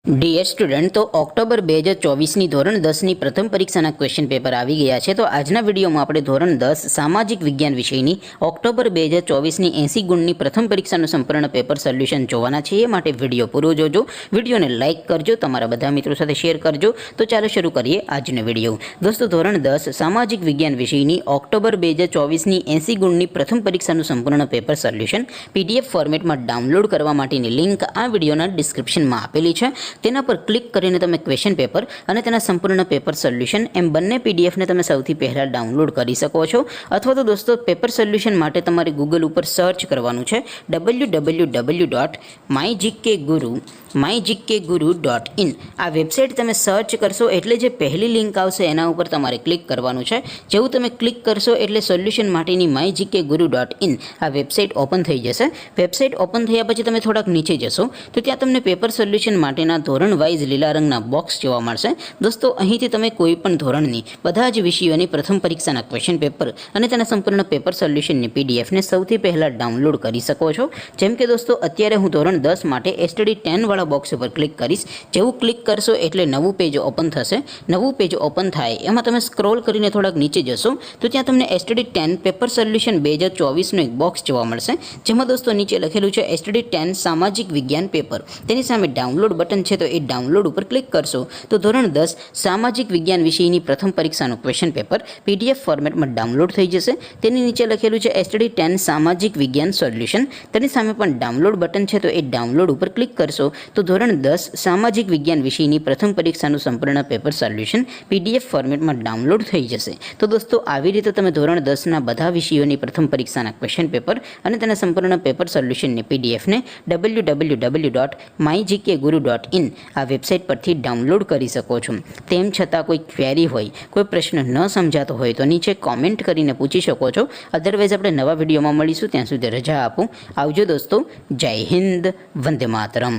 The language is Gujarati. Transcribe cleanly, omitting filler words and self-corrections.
ડિયર સ્ટુડન્ટ, તો ઓક્ટોબર 2024ની ધોરણ 10ની પ્રથમ પરીક્ષાના ક્વેશ્ચન પેપર આવી ગયા છે. તો આજના વિડીયોમાં આપણે ધોરણ 10 સામાજિક વિજ્ઞાન વિષયની ઓક્ટોબર 2024ની 80 ગુણની પ્રથમ પરીક્ષાનું સંપૂર્ણ પેપર સોલ્યુશન જોવાના છે. એ માટે વિડીયો પૂરો જોજો, વિડીયોને લાઇક કરજો, તમારા બધા મિત્રો સાથે શેર કરજો. તો ચાલો શરૂ કરીએ આજનો વિડીયો. દોસ્તો, ધોરણ 10 સામાજિક વિજ્ઞાન વિષયની ઓક્ટોબર 2024ની 80 ગુણની પ્રથમ પરીક્ષાનું સંપૂર્ણ પેપર સોલ્યુશન PDF ફોર્મેટમાં ડાઉનલોડ કરવા માટેની લિંક આ વિડીયોના ડિસ્ક્રિપ્શનમાં આપેલી છે. તેના પર ક્લિક કરીને તમે ક્વેશ્ચન પેપર અને તેના સંપૂર્ણ પેપર સોલ્યુશન એમ બંને PDFને તમે સૌથી પહેલાં ડાઉનલોડ કરી શકો છો. અથવા તો દોસ્તો, પેપર સોલ્યુશન માટે તમારે ગૂગલ ઉપર સર્ચ કરવાનું છે www.mygkguru.in. આ વેબસાઇટ તમે સર્ચ કરશો એટલે જે પહેલી લિંક આવશે એના ઉપર તમારે ક્લિક કરવાનું છે. જેવું તમે ક્લિક કરશો એટલે સોલ્યુશન માટેની mygkguru.in આ વેબસાઇટ ઓપન થઈ જશે. વેબસાઇટ ઓપન થયા પછી તમે થોડાક નીચે જશો તો ત્યાં તમને પેપર સોલ્યુશન માટેના ધોરણ વાઇઝ લીલા રંગના બોક્સ જોવા મળશે. દોસ્તો, અહીંથી તમે કોઈ પણ ધોરણની બધા જ વિષયોની પ્રથમ પરીક્ષાના ક્વેશ્ચન પેપર અને તેના સંપૂર્ણ પેપર સોલ્યુશનની PDFને સૌથી પહેલાં ડાઉનલોડ કરી શકો છો. જેમ કે દોસ્તો, અત્યારે હું ધોરણ 10 માટે STD 10 વાળા બોક્સ ઉપર ક્લિક કરીશ. જેવું ક્લિક કરશો એટલે નવું પેજ ઓપન થશે. નવું પેજ ઓપન થાય એમાં તમે સ્ક્રોલ કરીને થોડાક નીચે જશો તો ત્યાં તમને STD 10 પેપર સોલ્યુશન 2024નું એક બોક્સ જોવા મળશે. જેમાં દોસ્તો નીચે લખેલું છે STD 10 સામાજિક વિજ્ઞાન પેપર. તેની સામે ડાઉનલોડ બટન છે, તો એ ડાઉનલોડ ઉપર ક્લિક કરશો તો ધોરણ 10 સામાજિક વિજ્ઞાન વિષયની પ્રથમ પરીક્ષાનું ક્વેશ્ચન પેપર PDF ફોર્મેટમાં ડાઉનલોડ થઈ જશે. તેની નીચે લખેલું છે STD 10 સામાજિક વિજ્ઞાન સોલ્યુશન. તેની સામે પણ ડાઉનલોડ બટન છે, તો એ ડાઉનલોડ ઉપર ક્લિક કરશો તો ધોરણ 10 સામાજિક વિજ્ઞાન વિષયની પ્રથમ પરીક્ષાનું સંપૂર્ણ પેપર સોલ્યુશન PDF ફોર્મેટમાં ડાઉનલોડ થઈ જશે. તો દોસ્તો, આવી રીતે તમે ધોરણ 10ના બધા વિષયોની પ્રથમ પરીક્ષાના ક્વેશ્ચન પેપર અને તેના સંપૂર્ણ પેપર સોલ્યુશનની PDFને www.mygkguru.in આ વેબસાઇટ પરથી ડાઉનલોડ કરી શકો છો. તેમ છતાં કોઈ ક્વેરી હોય, કોઈ પ્રશ્ન ન સમજાતો હોય તો નીચે કોમેન્ટ કરીને પૂછી શકો છો. અધરવાઇઝ આપણે નવા વિડીયોમાં મળીશું. ત્યાં સુધી રજા આપો. આવજો દોસ્તો. જય હિન્દ. વંદે માતરમ.